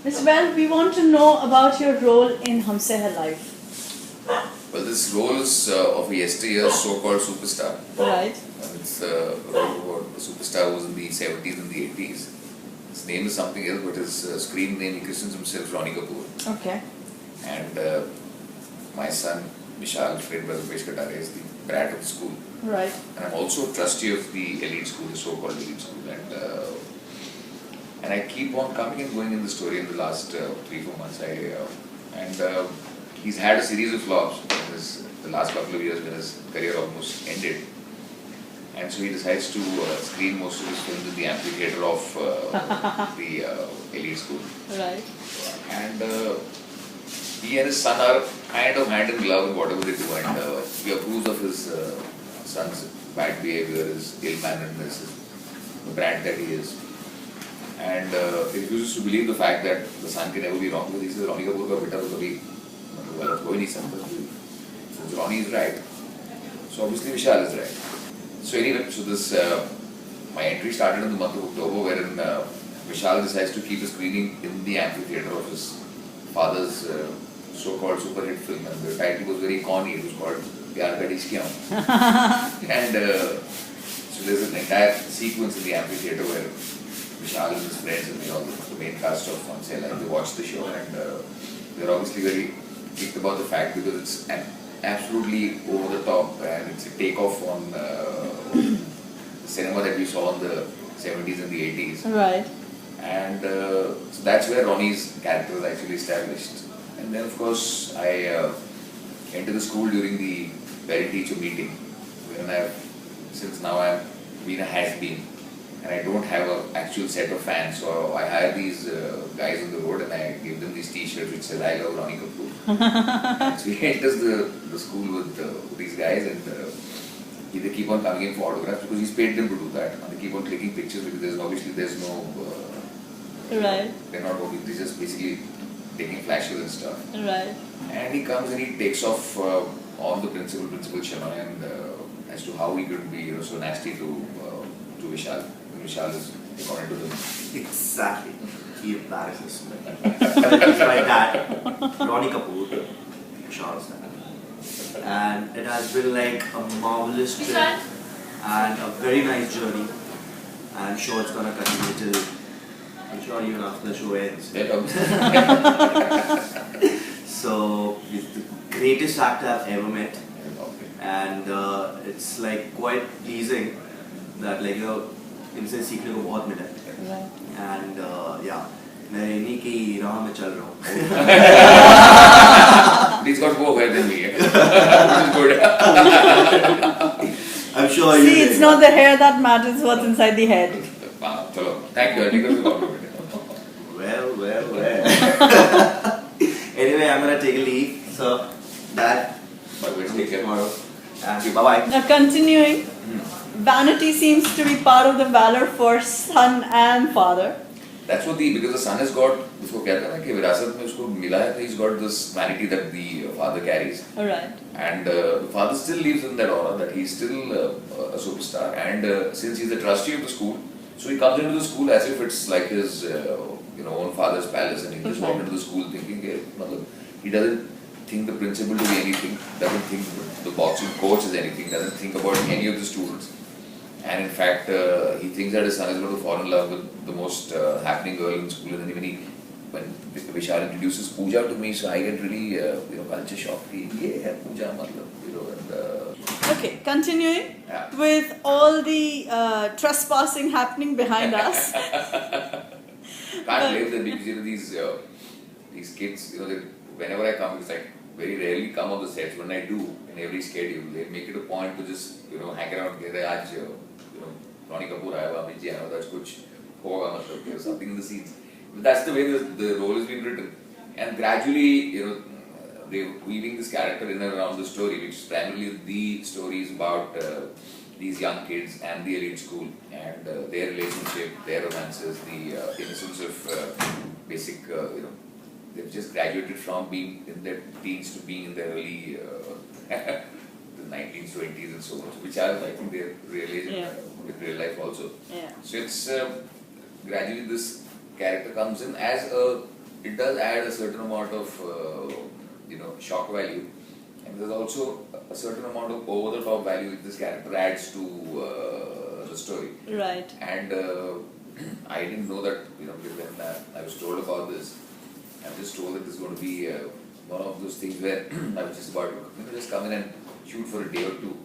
Mr. Bell, we want to know about your role in Humse Hai Life. Well, this role is of a yesteryear's so-called superstar. Right. It's a role of a superstar was in the 70s and the 80s. His name is something else, but his screen name, he christens himself Ronnie Kapoor. Okay. And my son, Vishal, trained by Rupesh Katare, is the brat of the school. Right. And I'm also a trustee of the elite school, the so-called elite school. And I keep on coming and going in the story in the last 3-4 months. He's had a series of flops in the last couple of years when his career almost ended. And so he decides to screen most of his films in the amphitheatre of the elite school. Right. And he and his son are kind of hand in glove in whatever they do, and he approves of his son's bad behavior, his ill-manneredness, the brat that he is. And he refuses to believe the fact that the son can never be wrong, because he says Ronnie Kapoor ka beta to kabhi galat ho hi nahi sakta. Since Ronnie is right, so obviously Vishal is right. So anyway, my entry started in the month of October, wherein Vishal decides to keep a screening in the amphitheatre of his father's so-called super hit film, and the title was very corny. It was called Pyar Ka Dish Kya Hoon. And so there's an entire sequence in the amphitheatre where Vishal and his friends and the main cast of Humse Hai Life, they watched the show, and they're obviously very kicked about the fact because it's absolutely over the top, and it's a takeoff on the cinema that we saw in the 70s and the 80s. Right. And so that's where Ronnie's character is actually established. And then of course I enter the school during the parent teacher meeting, when since now I've been a has-been and I don't have an actual set of fans, so I hire these guys on the road and I give them these t-shirts which says I love Ronnie Kapoor. And so he enters the school with these guys, and they keep on coming in for autographs because he's paid them to do that, and they keep on clicking pictures because there's no Right. they're not working, they're just basically taking flashes and stuff. Right. And he comes and he takes off on the Principal Shenoy, and as to how he could be so nasty to Vishal. Vishal is, according to them, Exactly. He embarrasses me. It's my dad, Ronnie Kapoor, Vishal's dad. And it has been like a marvelous trip and a very nice journey. I'm sure it's gonna continue till, I'm sure even after the show ends. So he's the greatest actor I've ever met, and it's like quite pleasing that इनसे सीखने को बहुत मिला है. And yeah, मैं इन्हीं की राह में चल रहा हूँ. He's got more hair than me, which is good. I'm sure See, it's not the hair that matters, what's inside the head. Thank you, I think it's a compliment. Well. Anyway, I'm gonna take a leave, so Dad, But we'll take care. tomorrow. And bye-bye. Now, continuing, vanity seems to be part of the valor for son and father. That's what because the son has got, उसको कहता है ना कि विरासत में उसको मिला है, he's got this vanity that the father carries. Right. And the father still lives in that aura that he's still a superstar, and since he's the trustee of the school, so he comes into the school as if it's like his own father's palace, and he just walked into the school thinking he doesn't think the principal to be anything, doesn't think the boxing coach is anything, doesn't think about any of the students. And in fact, he thinks that his son is going to fall in love with the most happening girl in school. And then when Vishal introduces Pooja to me, so I get really, culture shock. Yeah, Pooja, Okay, continuing Yeah. with all the trespassing happening behind us. Can't blame them because these kids, whenever I come, it's like very rarely come on the sets. When I do, in every schedule, they make it a point to just hang around. Ronnie Kapoor आया हुआ, अमित जी आया हुआ, that's कुछ होगा मतलब something in the scenes. But that's the way the role has been written, and gradually they're weaving this character in and around the story, which is primarily the stories about these young kids and the elite school and their relationship, their romances, the innocence of basic they've just graduated from being in their teens to being in their early the 19s, 20s and so on, which are, I think, they're realizing with real life also. Yeah. So it's gradually this character comes in as a it does add a certain amount of shock value, and there's also a certain amount of over the top value that this character adds to the story. Right. And I didn't know that, because when I was told about this, I was just told that this is going to be one of those things where I was just about to just come in and shoot for a day or two.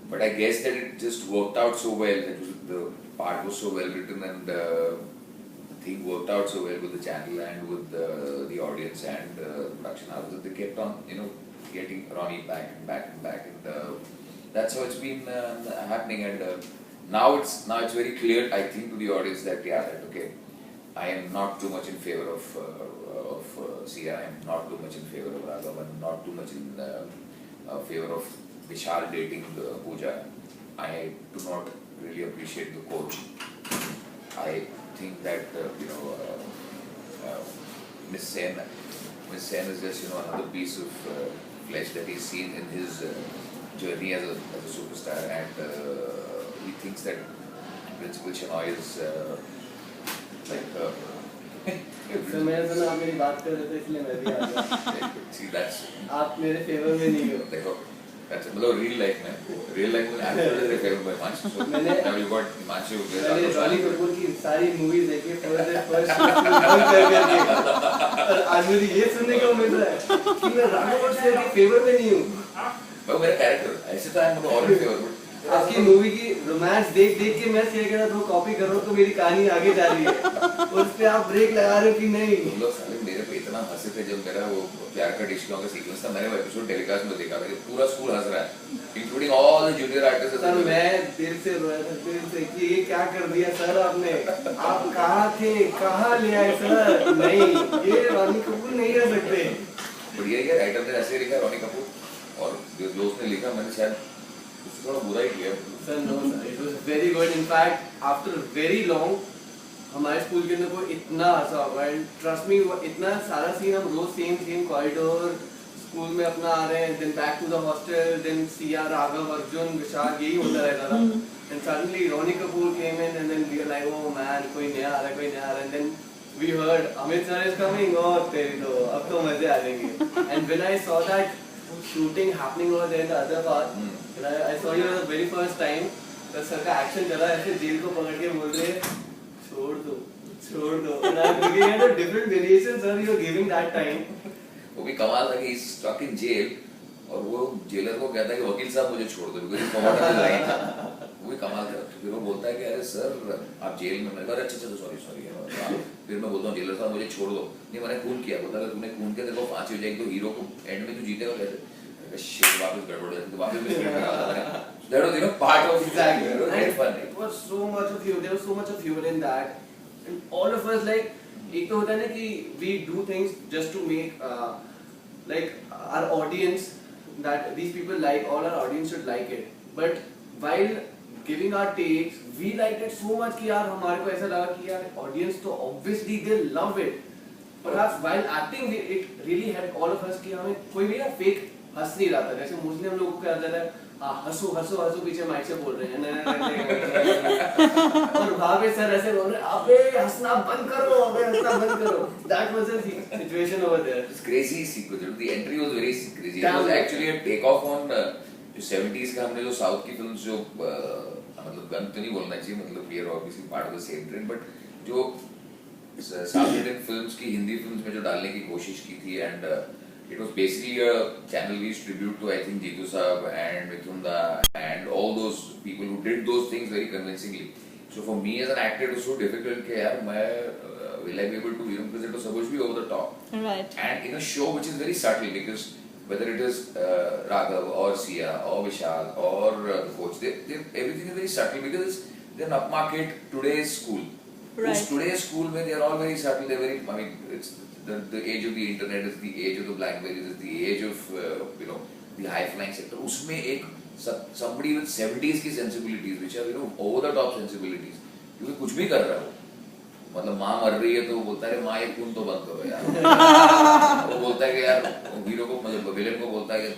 But I guess that it just worked out so well, that the part was so well written, and the thing worked out so well with the channel and with the audience and the production house, that they kept on, getting Ronnie back and back and back, and that's how it's been happening. And now it's very clear, I think, to the audience that okay, I am not too much in favor of Sia. I am not too much in favor of Raghav. I am not too much in favor of Vishal dating Pooja. I do not really appreciate the coach. I think that Miss Sen is just another piece of flesh that he's seen in his journey as a superstar, and he thinks that Principal Shenoy is sir मैंने सुना आप मेरी बात कर रहे थे इसलिए मैं भी आ गया. See, that's आप मेरे फेवर में नहीं हो. देखो, that's मतलब real life में I'm totally favored by Himanshu. So now you got Himanshu. मैंने रॉनी कपूर की सारी मूवीज देखी फर्स्ट बंद कर दिया. और आज मुझे ये सुनने को मिल रहा है कि मैं राघव से के फेवर में नहीं हूँ. वो मेरा कैरेक्टर ऐसे तो I'm all in favor. आपकी मूवी की रोमांस देख के मैं से कह रहा था कॉपी करो तो मेरी कहानी आगे जा रही है और उस पे आप ब्रेक लगा रहे हो कि नहीं. तुम लोग साले मेरे पे इतना हंसे थे जब मेरा वो प्यार का डिश का सीक्वेंस था. मैंने वो एपिसोड टेलीकास्ट में देखा था, पूरा स्कूल हंस रहा है, including all the junior artist. Sir मैं दिल से रोया था, दिल से कि ये क्या कर दिया सर आपने. आप कहाँ थे, कहाँ ले आए सर. नहीं, ये रॉनी कपूर नहीं कर सकते. बढ़िया है, राइटर ने ऐसे लिखा रॉनी कपूर, और जो उसने लिखा मैंने शायद उससे थोड़ा बुरा ही किया. Sir no sir, it was very good. In fact after very long हमारे स्कूल के अंदर कोई इतना हंसा होगा. एंड ट्रस्ट मी, इतना सारा सीन हम रोज सेम कॉरिडोर स्कूल में अपना आ रहे हैं, then back to the hostel, then Siya, Raghav, Arjun, Vishal, यही होता रहता था. And suddenly Ronnie Kapoor came in and then we are like oh man, कोई नया आ रहा है. And then we heard Amit sir is coming. और तेरी तो अब तो मजे आ जाएंगे. And when I saw that shooting happening over there in the other part, and I saw you the very first time. तो सर का एक्शन चला ऐसे जेल को पकड़ के बोल रहे छोड़ दो. And I'm looking at the different variations sir you are giving that time. वो भी कमाल था कि he's stuck in jail, और वो जेलर को कहता है कि वकील साहब मुझे छोड़ दो, because फॉरवर्ड अभी लाइन था. वो भी कमाल था. फिर वो बोलता है कि अरे सर आप जेल में. मैं कहा अच्छा सॉरी. फिर मैं बोलता हूँ जेलर साहब मुझे छोड़ दो. नहीं, मैंने खून किया. बोलता है तूने खून किया तेरे को फांसी हो जाएगी, तो हीरो को एंड में तू जीतेगा कैसे. शिट, वापस गड़बड़ हो जाती, तो वापस मैं that was part of Exactly. very fun. It was so much of humor. There was so much of humor in that, and all of us like एक तो होता है ना कि we do things just to make like our audience, that these people like, all our audience should like it. But while giving our takes, we liked it so much कि यार हमारे को ऐसा लगा कि यार audience तो obviously they love it. Perhaps while acting it really helped all of us कि हमें कोई भी यार fake हंस नहीं रहा था. जैसे मोस्टली हम लोगों को क्या जाता है हंसो पीछे माइक से बोल रहे हैं और वहाँ पे सर ऐसे बोल रहे हैं अबे हंसना बंद करो. That was the situation over there. It's crazy sequence. The entry was very crazy. It was actually a take off on जो 70s का हमने जो साउथ की फिल्म्स जो मतलब गन तो नहीं बोलना चाहिए, मतलब we are obviously part of the same trend, but जो साउथ इंडियन फिल्म्स की हिंदी फिल्म्स में जो डालने की कोशिश की थी, and it was basically a Channel V's tribute to I think Jeetu Saab and Mithun Da and all those people who did those things very convincingly. So for me as an actor it was so difficult कि यार मैं will I be able to, because it was supposed to be over the top. Right. And in a show which is very subtle, because whether it is Raghav or Sia or Vishal or the coach, everything is very subtle because they're an upmarket today's school. Right. Today's school where they're all very subtle. They're very, I mean, it's the age of the internet, is the age of the Blackberries, is the age of the high flying sector. उसमें एक somebody with 70s की sensibilities, which are over the top sensibilities, क्योंकि कुछ भी कर रहा है वो. मतलब माँ मर रही है तो वो बोलता है माँ ये खून तो बंद करो यार. वो बोलता है कि यार हीरो को मतलब विलेन को बोलता है कि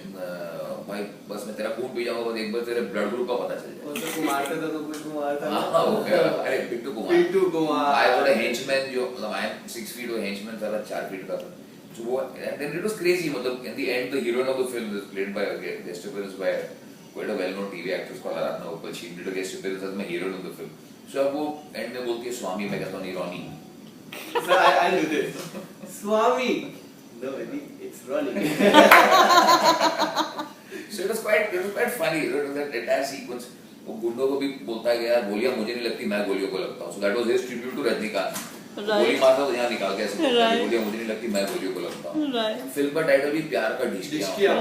भाई बस मैं तेरा खून पी जाऊंगा, बस एक बार तेरे ब्लड ग्रुप का पता चल जाए। और तो कुमार था तो कुछ कुमार था। हाँ ओके, अरे Pintu Kumar. Pintu Kumar. I was a henchman जो मतलब I am 6 feet, वो henchman था 4 feet का था। So वो and then it was crazy, मतलब in the end the heroine of the film is played by guest appearance by quite a well-known TV actress called Aradhana Uppal. She did a guest appearance as my heroine of the film. So अब वो end में बोलती है स्वामी, मैं कहता हूँ नहीं रोनी। So I knew this. Swami. No, I think it's running. So it was quite funny, you know, that entire sequence. वो गुंडों को भी बोलता है कि यार गोलियां मुझे नहीं लगती, मैं गोलियों को लगता हूँ. So that was his tribute to Rajinikanth. गोली मारता तो यहाँ निकाल के ऐसे बोलता है, गोलियां मुझे नहीं लगती, मैं गोलियों को लगता हूँ. फिल्म का टाइटल भी प्यार का ढिशकिया.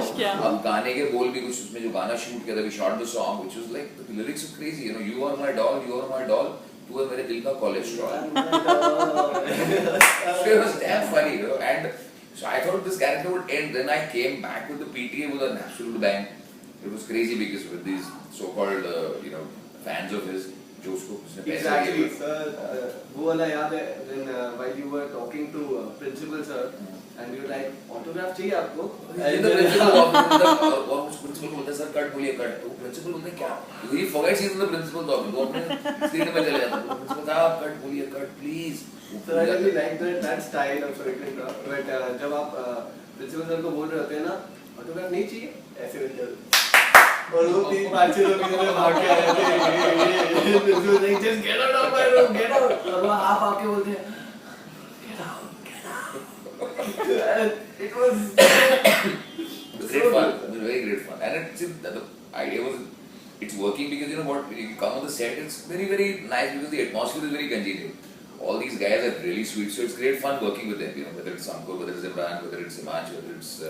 अब गाने के बोल भी कुछ, उसमें जो गाना शूट किया था, we shot the song, which was like the lyrics are crazy. You know, you are my doll, you are my doll. तू है मेरे दिल का cholesterol. So it was damn funny, you know, and so I thought this character would end. Then I came back with the PTA with an absolute bang. It was crazy because with these so-called, you know, fans of his, जो उसको उसने पैसे Exactly, दिए. sir. वो वाला याद है when while you were talking to principal sir and you were like autograph चाहिए आपको? And the principal और उस principal को बोलता है सर कट बोलिए कट. तो principal बोलते हैं क्या? He forgets he's in the principal's office. वो अपने screen में चले जाता है. Principal साहब कट बोलिए cut please. So I really like that style of sorry to interrupt, but जब आप principal sir को बोल रहे होते हैं ना autograph नहीं चाहिए ऐसे करते हैं. और वो 3-5 लोग इधर भाग के आए थे. Principal saying just get out of my room, get out. और वो आप आके बोलते हैं get out, get out. It was Great fun. It was very great fun. And the idea was, it's working because you know what, when you come on the set, it's very, very nice because the atmosphere is very congenial. All these guys are really sweet, so it's great fun working with them. You know, whether it's Ankur, whether it's Imran, whether it's Himansh, whether it's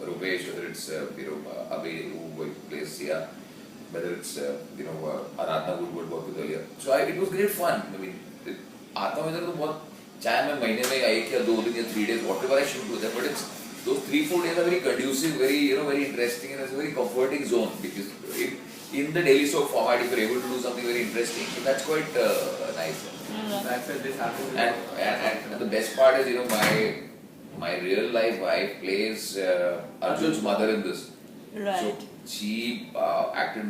Rupesh, whether it's you know Abhay who plays Sia, whether it's you know Aradhana who would work with earlier. So it was great fun. I mean, आता हूँ इधर तो बहुत, चाहे मैं महीने में 1 या 2 दिन या 3 days, whatever I shoot with them, but it's those 3-4 days are very conducive, very you know very interesting, and it's a very comforting zone because in the daily soap format, if you're able to do something very interesting, so that's quite nice. That's why this happened. And the best part is, you know, my real life wife plays Arjun's mother in this. Right. So she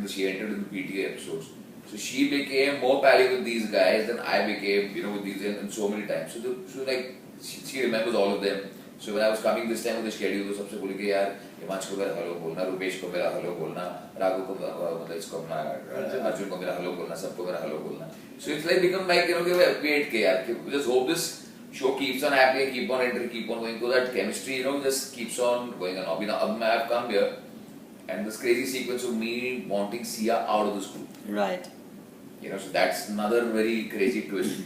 she entered in the PTA episodes. So she became more pally with these guys than I became, you know, with these and so many times. So like she remembers all of them. So when I was coming this time with the schedule, तो सबसे बोली कि यार हिमांश को मेरा hello बोलना, रुपेश को मेरा हेलो बोलना, राघव को मतलब इसको अपना अर्जुन को मेरा हेलो बोलना, सबको मेरा हेलो बोलना. So it's like become like, you know, wait के यार, just hope this show keeps on happening, keep on entering, keep on going, so that chemistry, you know, just keeps on going on. Abhi now, I have come here, and this crazy sequence of me wanting Sia out of the school. Right. You know, so that's another very crazy twist.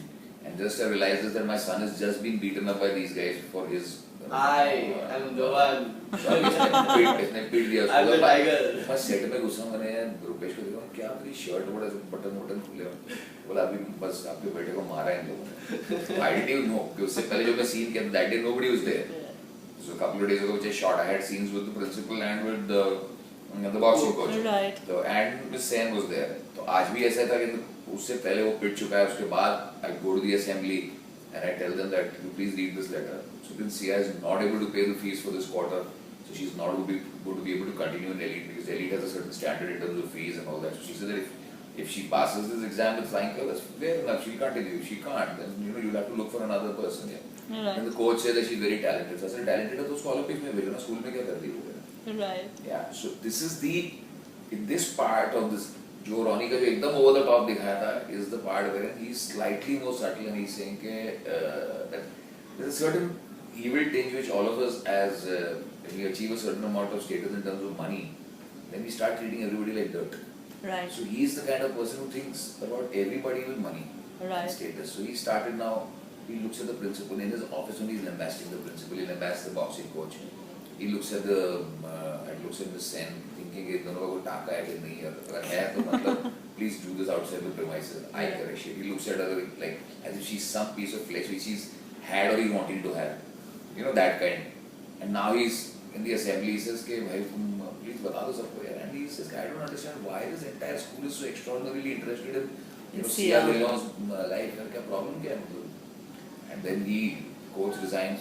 And just I realized that my son has just been beaten up by these guys for his. I am the one. इसने पीट दिया उसको. I'm the tiger. मैं set में घुसा, मैंने रुपेश को देखा क्या तेरी शर्ट बड़ा बटन खुले हो. बोला अभी बस आपके बेटे को मारा इन लोगों ने. I didn't even know कि उससे पहले जो मैं सीन किया that day nobody was there. So a couple of days ago which I shot, I had scenes with the principal and with the boxing coach. Right. So and Miss Sen was there. तो आज भी ऐसा था कि उससे पहले वो पिट चुका है. उसके बाद I go to the assembly and I tell them that you please read this letter. So then Sia is not able to pay the fees for this quarter. So she's not going to be able to continue in Elite because Elite has a certain standard in terms of fees and all that. So she said that if she passes this exam with flying colors, fair enough, she'll continue. If she can't, then you know you'll have to look for another person. Yeah. Right. And the coach said that she's very talented. So I said talented है तो उसको Olympics में भेजना, school में क्या कर रही हो? Right. Yeah. So this is in this part of this जो रॉनी का जो एकदम over the top दिखाया था is the part where he's slightly more subtle and he's saying that there's a certain evil tinge which all of us as when we achieve a certain amount of status in terms of money, then we start treating everybody like dirt. Right. So he's the kind of person who thinks about everybody with money Right. and status. So he started now, he looks at the principal in his office when he's lambasting the principal, he lambasts the boxing coach. He looks at Miss Sen thinking कि दोनों का कोई टाका है कि नहीं, अगर है तो मतलब please do this outside the premises. I correct shit. He looks at her like as if she's some piece of flesh which he's had or he's wanting to have. You know, that kind. And now he's in the assembly, he says कि भाई तुम please बता दो सबको यार. And he says I don't understand why this entire school is so extraordinarily interested in you know Sia Leon's life. यार क्या problem क्या है मतलब? And then coach resigns.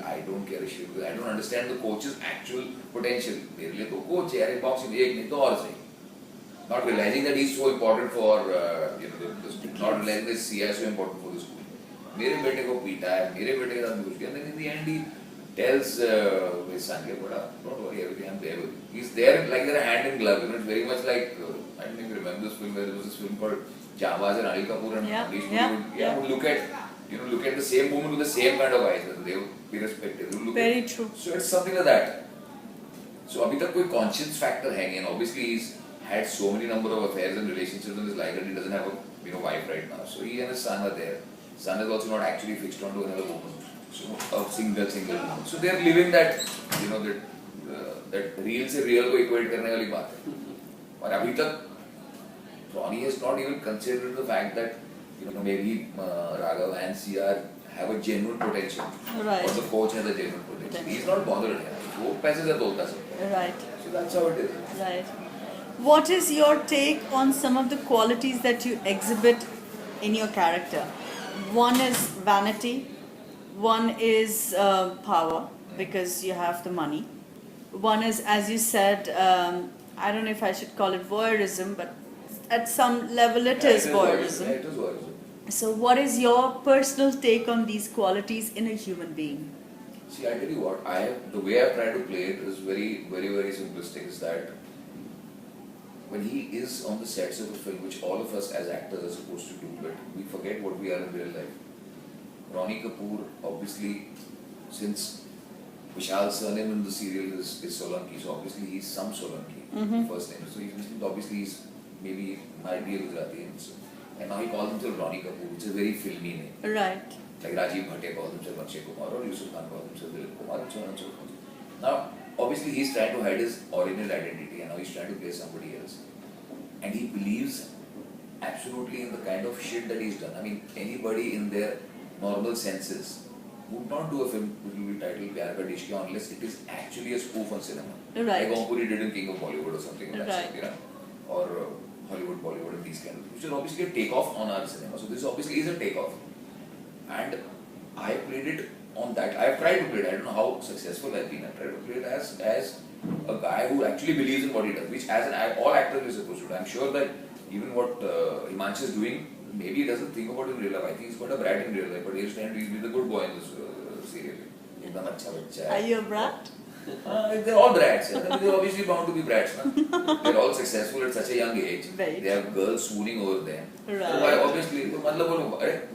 I don't care a shit because I don't understand the coach's actual potential. मेरे लिए तो coach है यार boxing एक नहीं तो और सही. Not realizing that he's so important for the school. Not realizing that CI is so important for the school. मेरे बेटे को पीटा है, मेरे बेटे के साथ कुछ किया, and then in the end he tells his son, don't worry, everything I'm there with you. He's there like they're hand in glove. It's very much like I don't even remember this film. There was this film called Jambaz and Anil Kapoor and Anish Kapoor would look at the same woman with the same kind of eyes. They would be respected. They would look Very at, true. So it's something like that. So अभी तक कोई conscience factor है नहीं, and obviously he's had so many number of affairs and relationships in his life that he doesn't have a wife right now. So he and his son are there. Son is also not actually fixed onto another woman. So a single woman. So they are living that that real से real को equate करने वाली बात है. और अभी तक Ronnie has not even considered the fact that maybe Raghav and CR have a genuine potential. Right. Or the coach has a genuine potential. He's not bothered. वो पैसे से तोलता सब. Right. So that's how it is. Right. What is your take on some of the qualities that you exhibit in your character? One is vanity, one is power because you have the money. One is, as you said, I don't know if I should call it voyeurism, but at some level it is voyeurism. Yeah, it is voyeurism. So what is your personal take on these qualities in a human being? See, I tell you what, the way I try to play it is very, very, very simplistic. Is that when he is on the sets of a film, which all of us as actors are supposed to do, but we forget what we are in real life. Ronnie Kapoor, obviously, since Vishal's surname in the serial is Solanki, so obviously he's some Solanki, first name. So obviously he's maybe might be a Gujarati, and now he calls himself Ronnie Kapoor, which is a very filmy name. Right. Like Rajiv Bhatia calls himself Akshay Kumar, or Yusuf Khan calls himself Dilip Kumar, and so on and so forth. Now, obviously he's trying to hide his original identity, and now he's trying to play somebody else. And he believes absolutely in the kind of shit that he's done. I mean, anybody in their normal senses would not do a film which will be titled Pyar Ka Dishki unless it is actually a spoof on cinema. Right. Like Om Puri did in King of Bollywood or something like that, Right. or Hollywood, Bollywood, and these kind of, which is obviously a takeoff on our cinema. So this obviously is a takeoff. And I played it on that. I have tried to play it. I don't know how successful I've been. I've tried to play it as a guy who actually believes in what he does, which all actors are supposed to do. I'm sure that even what Himanshu is doing, maybe he doesn't think about it in real life. I think he's got a brat in real life, but he's trying to be the good boy in this serial. एकदम अच्छा बच्चा है. Are you a brat? They're all brats. They're obviously bound to be brats. Na? They're all successful at such a young age. Right. They have girls swooning over them. Right. So why obviously,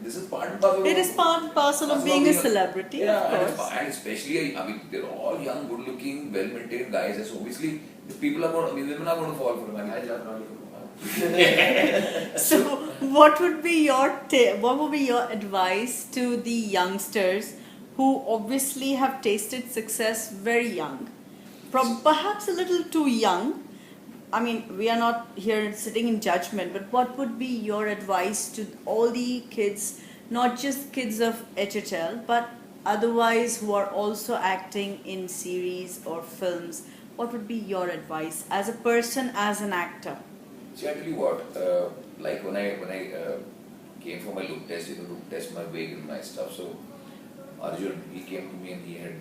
this is part and parcel. It is part and parcel of being a celebrity, yeah, of course. And especially, I mean, they're all young, good-looking, well-maintained guys. So obviously, the people are going. I mean, women are going to fall for him. I love Ronnie Kapoor. So, what would be your advice to the youngsters who obviously have tasted success very young, perhaps a little too young? I mean, we are not here sitting in judgment, but what would be your advice to all the kids, not just kids of HHL, but otherwise who are also acting in series or films? What would be your advice as a person, as an actor? See, I tell you what, like when I came for my look test, to test my wig and my stuff, so Arjun, he came to me and he had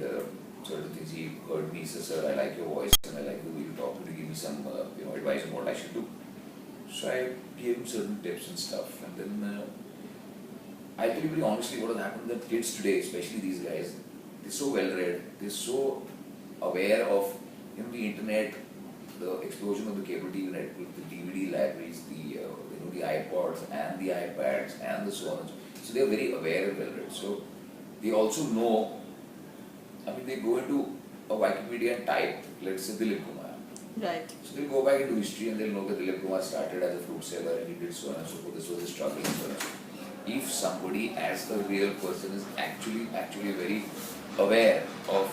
certain things. He heard me, said, "Sir, I like your voice and I like the way you talk. Could you give me some advice on what I should do?" So I gave him certain tips and stuff. And then I tell you very honestly, what has happened that kids today, especially these guys, they're so well read. They're so aware of the internet, the explosion of the cable TV network, the DVD libraries, the iPods and the iPads and the so on. So they're very aware and well read. So they also know, I mean, they go into a Wikipedia and type, let's say Dilip Kumar. Right. So they'll go back into history and they'll know that Dilip Kumar started as a fruit seller and he did so on and so forth. This was his struggle and so on and so forth. If somebody as a real person is actually very aware of,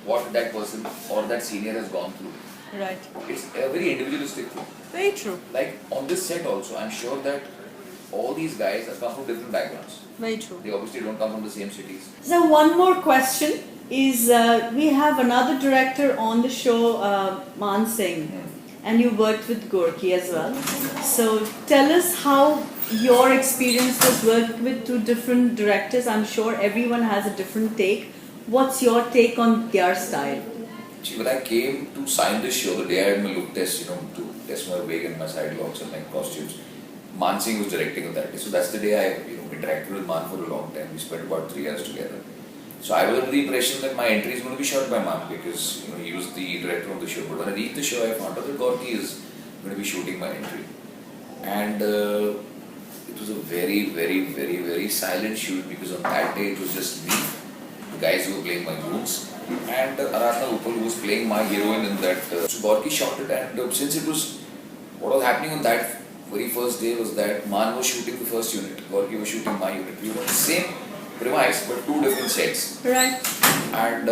what that person or that senior has gone through, Right. it's a very individualistic thing. Very true. Like on this set also, I'm sure that all these guys have come from different backgrounds. Very true. They obviously don't come from the same cities. So one more question is, we have another director on the show, Man Singh, and you worked with Gorky as well. So tell us how your experience was working with two different directors. I'm sure everyone has a different take. What's your take on their style? See, when I came to sign this show, the day I had my look test, to test my wig and my side locks and my costumes, Man Singh was directing on that day. So that's the day I, interacted with Man for a long time. We spent about 3 years together. So I was under the impression that my entry is going to be shot by Man because, he was the director of the show. But when I reached the show, I found out that Gorky is going to be shooting my entry. And it was a very, very, very, very silent shoot because on that day it was just me, the guys who were playing my goons, and Aradhana Uppal who was playing my heroine in that. So Gorky shot it, and since it was, what was happening on that very first day was that Man was shooting the first unit, Gorky was shooting my unit. We were on the same premise but two different sets. Right. And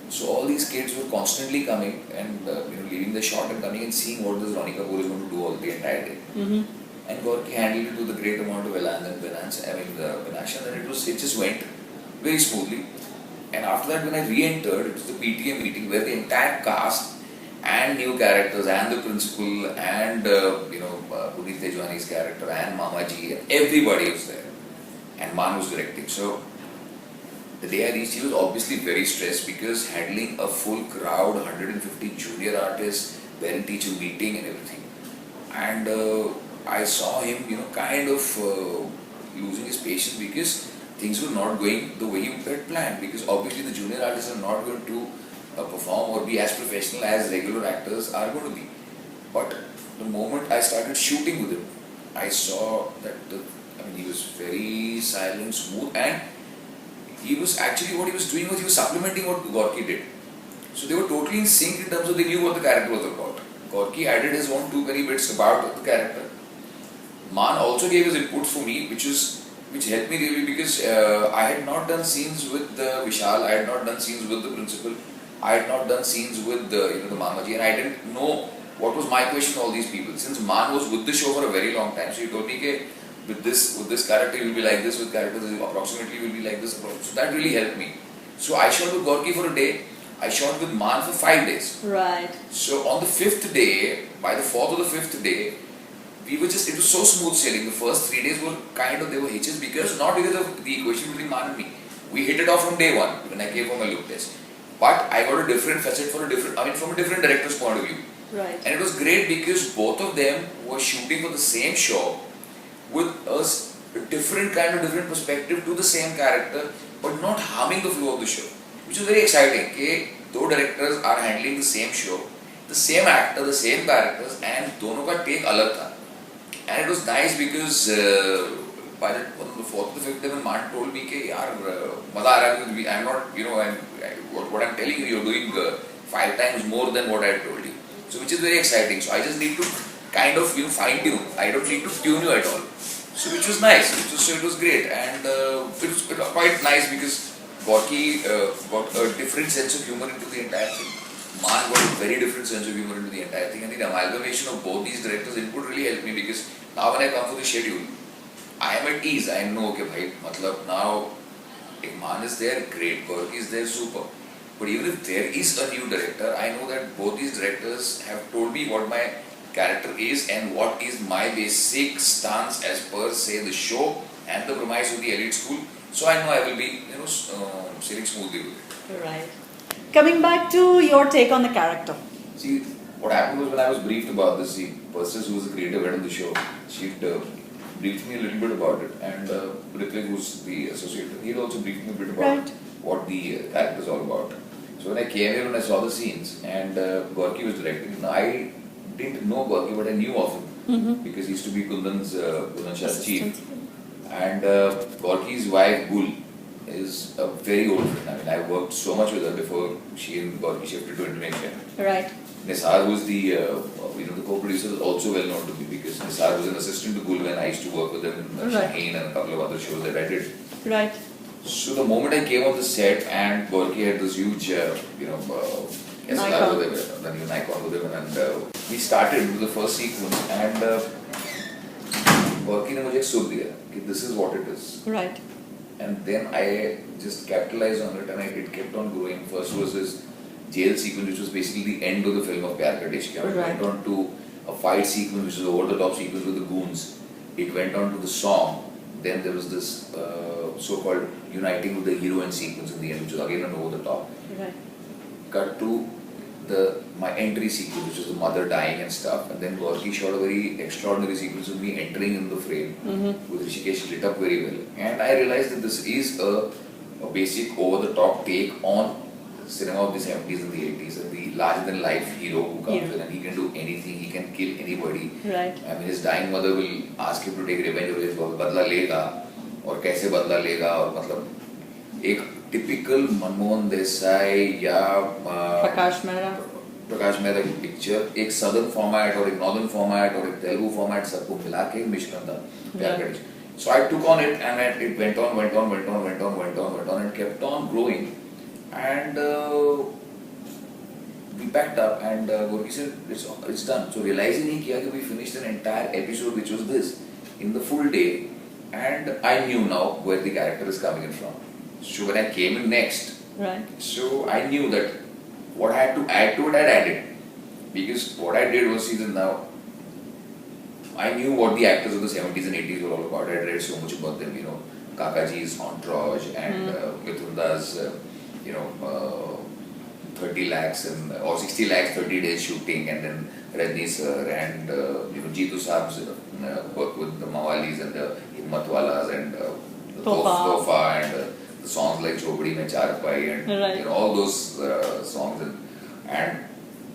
so all these kids were constantly coming and leaving the shot and coming and seeing what this Ronnie Kapoor is going to do all the entire day. Mm-hmm. And Gorky handled it with a great amount of elan and panache, and it just went very smoothly. And after that, when I re-entered, it was the PTA meeting where the entire cast and new characters and the principal and Puneet Tejwani's character and Mamaji and everybody was there. And Man was directing. So the day I reached, he was obviously very stressed because handling a full crowd, 150 junior artists, parent teacher meeting and everything. And I saw him, kind of losing his patience because things were not going the way he had planned. Because obviously the junior artists are not going to perform or be as professional as regular actors are going to be. But the moment I started shooting with him, I saw that he was very silent, smooth, and he was actually, what he was doing was he was supplementing what Gorky did. So they were totally in sync in terms of they knew what the character was about. Gorky added his own 2 penny bits about the character. Man also gave his inputs for me, which helped me really because I had not done scenes with Vishal, I had not done scenes with the principal, I had not done scenes with the Mamaji, and I didn't know what was my question to all these people. Since Man was with the show for a very long time, so he told me that with this character you will be like this, with characters approximately you will be like this. So that really helped me. So I shot with Gorky for a day, I shot with Man for 5 days. Right. So on the 5th day, by the 4th or the 5th day, it was so smooth sailing. The first 3 days were they were hitches not because of the equation between Man and me. We hit it off from day one when I came for my look test. But I got a different facet from a different director's point of view. Right. And it was great because both of them were shooting for the same show with a different perspective to the same character, but not harming the flow of the show, which was very exciting. Okay, 2 directors are handling the same show, the same actor, the same characters, and dono ka take alag tha. And it was nice because by the 4th or the 5th day when Man told me that maza aa raha hai, I'm not, what I'm telling you, you're doing 5 times more than what I told you. So which is very exciting. So I just need to kind of fine tune. I don't need to tune you at all. So which was nice. It was great, and it was quite nice because Gorky got a different sense of humor into the entire thing. Man got a very different sense of humor into the entire thing, and the amalgamation of both these directors' input really helped me because now when I come for the schedule, I am at ease. I know, okay, bhai, now if Man is there, great. Gorky is there, super. But even if there is a new director, I know that both these directors have told me what my character is and what is my basic stance as per say the show and the premise of the elite school. So I know I will be sailing smoothly with it. Right. Coming back to your take on the character. See, what happened was when I was briefed about this, the person who was the creative head of the show, she briefed me a little bit about it, and Ritvik, who's the associate, he also briefed me a bit about what the character is all about. So when I came here and I saw the scenes and Gorky was directing, I didn't know Gorky but I knew of him because he used to be Kundan Shah's chief. And Gorky's wife Gul is a very old friend. I worked so much with her before she and Gorky shifted to Indonesia. Right. Nisar, who's the co-producer, is also well known to me because Nisar was an assistant to Gul when I used to work with him in Shaheen and a couple of other shows that I did. Right. So the moment I came on the set and Gorky had this huge, SLR with him, the new Nikon with him, and we started with the first sequence, and Gorky ne mujhe ek sur diya कि this is what it is. Right. And then I just capitalized on it and it kept on growing. First was this jail sequence, which was basically the end of the film of Pyar Ka Desh Kya. It went on to a fight sequence, which is the over-the-top sequence with the goons. it went on to the song. Then there was this so-called uniting with the heroine sequence in the end, which was again an over the top. Right. Cut to my entry sequence, which was the mother dying and stuff, and then Gorky shot a very extraordinary sequence of me entering in the frame with Rishikesh lit up very well. And I realized that this is a basic over-the-top take on cinema of the 70s and the 80s, and the larger-than-life hero who comes in and he can do anything, he can kill anybody. Right. I mean, his dying mother will ask him to take revenge, और ये बदला लेगा और कैसे बदला लेगा, और मतलब एक typical मनमोहन देसाई या प्रकाश मेहरा की पिक्चर एक सदर्न फॉर्मेट और एक नॉर्दर्न फॉर्मेट और एक तेलुगु फॉर्मेट सबको मिला के एक मिश्रण था प्यार का dish. So I took on it and it went on and kept on growing, and we packed up and Gorky said it's done. So realizing he किया कि we finished an entire episode which was this in the full day, and I knew now where the character is coming in from. So when I came in next, Right. so I knew that what I had to add to it, I'd added. Because what I did was, now, I knew what the actors of the 70s and 80s were all about. I read so much about them, Kakaji's Entourage and Mithunda's, 30 lakhs or 60 lakhs, 30 days shooting, and then Rajni sir and, Jeetu Saab's work with the Mawalis and the Himmatwalas and the Tofa and the songs like Chopadi Mein Charpai and all those songs, and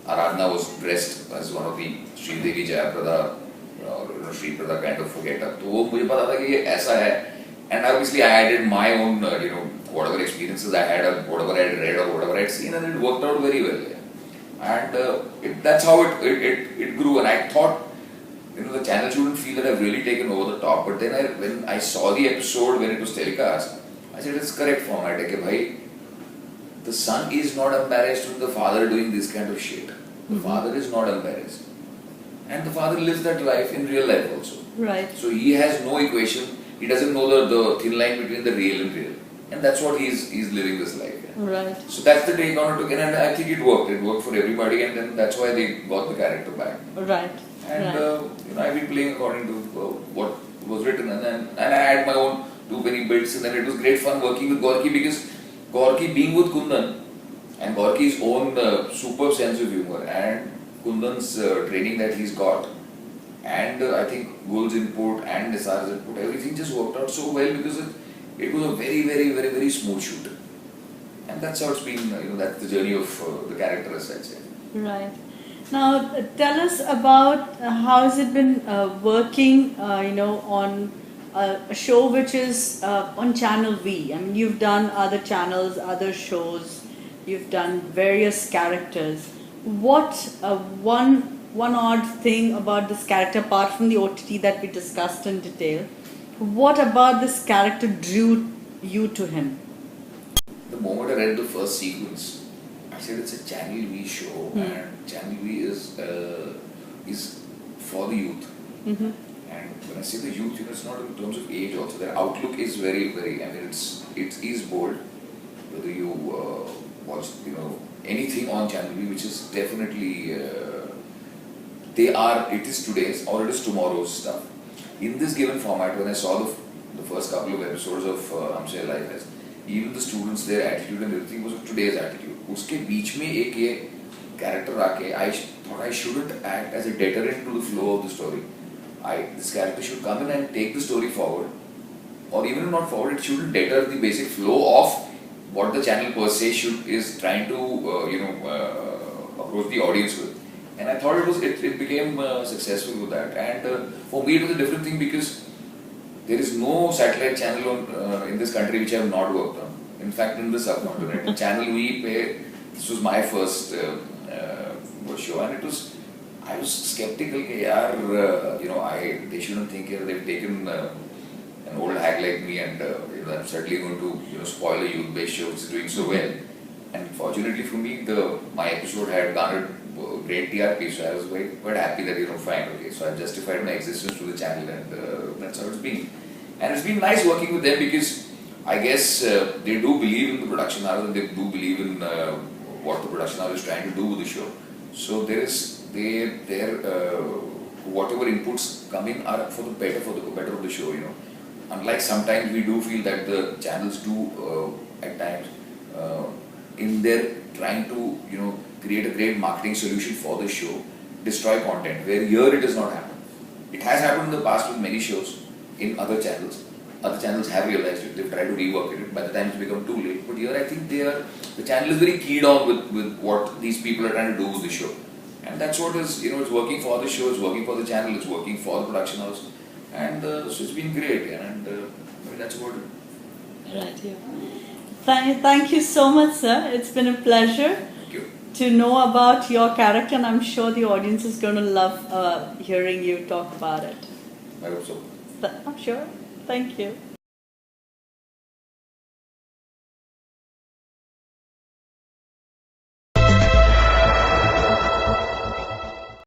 Aradhana was dressed as one of the Sridevi Jayaprada or Sri Prada kind of get-up. So मुझे पता था कि ये ऐसा है, and obviously I added my own whatever experiences I had, whatever I had read or whatever I had seen, and it worked out very well. And that's how it grew. And I thought the channel shouldn't feel that I've really taken over the top. But then when I saw the episode when it was telecast, I said it's correct format. Like, bhai, the son is not embarrassed with the father doing this kind of shit. The father is not embarrassed. And the father lives that life in real life also. Right. So he has no equation. He doesn't know the thin line between the real and real. And that's what he's living this life. Yeah. Right. So that's the take on it. And I think it worked. It worked for everybody. And then that's why they got the character back. Right. And I've been playing according to what was written. And I had my own two penny bits. And then it was great fun working with Gorky, because Gorky being with Kundan and Gorky's own superb sense of humor and Kundan's training that he's got, and I think Gul's input and Nisar's input, everything just worked out so well, because it was a very, very, very, very smooth shoot. And that's how it's been, that's the journey of the character as such. Right. Now, tell us about how has it been working, on a show which is on Channel V. I mean, you've done other channels, other shows, you've done various characters. What one odd thing about this character, apart from the OTT that we discussed in detail, what about this character drew you to him? The moment I read the first sequence, I said it's a Channel V show, and Channel V is for the youth. Mm-hmm. And when I say the youth, it's not in terms of age also. Their outlook is very, very, it is bold. Whether you watch, anything on Channel V, which is definitely, it is today's or it is tomorrow's stuff. In this given format, when I saw the first couple of episodes of Hamse Life Has, even the students, their attitude and everything was of today's attitude. Uske beech mein ek ye character aake, I thought I shouldn't act as a deterrent to the flow of the story. This character should come in and take the story forward, or even if not forward, it shouldn't deter the basic flow of what the channel per se is trying to approach the audience with. And I thought it became successful with that. And for me, it was a different thing, because there is no satellite channel in this country which I have not worked on. In fact, in the subcontinent, Channel V, this was my first show, and I was skeptical that they shouldn't think they've taken an old hag like me, and I'm certainly going to spoil a youth-based show which is doing so well. And fortunately for me, my episode had garnered great TRP, so I was quite happy that fine, okay, so I've justified my existence to the channel, and that's how it's been. And it's been nice working with them, because I guess they do believe in the production house, and they do believe in what the production house is trying to do with the show. So their whatever inputs come in are for the better of the show, you know. Unlike sometimes we do feel that the channels do at times in their trying to, you know, create a great marketing solution for the show, destroy content, where here it has not happened. It has happened in the past with many shows in other channels. Other channels have realized it, they've tried to rework it, by the time it's become too late. But here I think the channel is very keyed on with what these people are trying to do with the show. And that's what is, you know, it's working for the show, it's working for the channel, it's working for the production house. And so it's been great, and I mean, that's about it. Right, yeah. Thank you so much, sir. It's been a pleasure Thank you. to know about your character, and I'm sure the audience is going to love hearing you talk about it. I hope so. I'm sure. Thank you.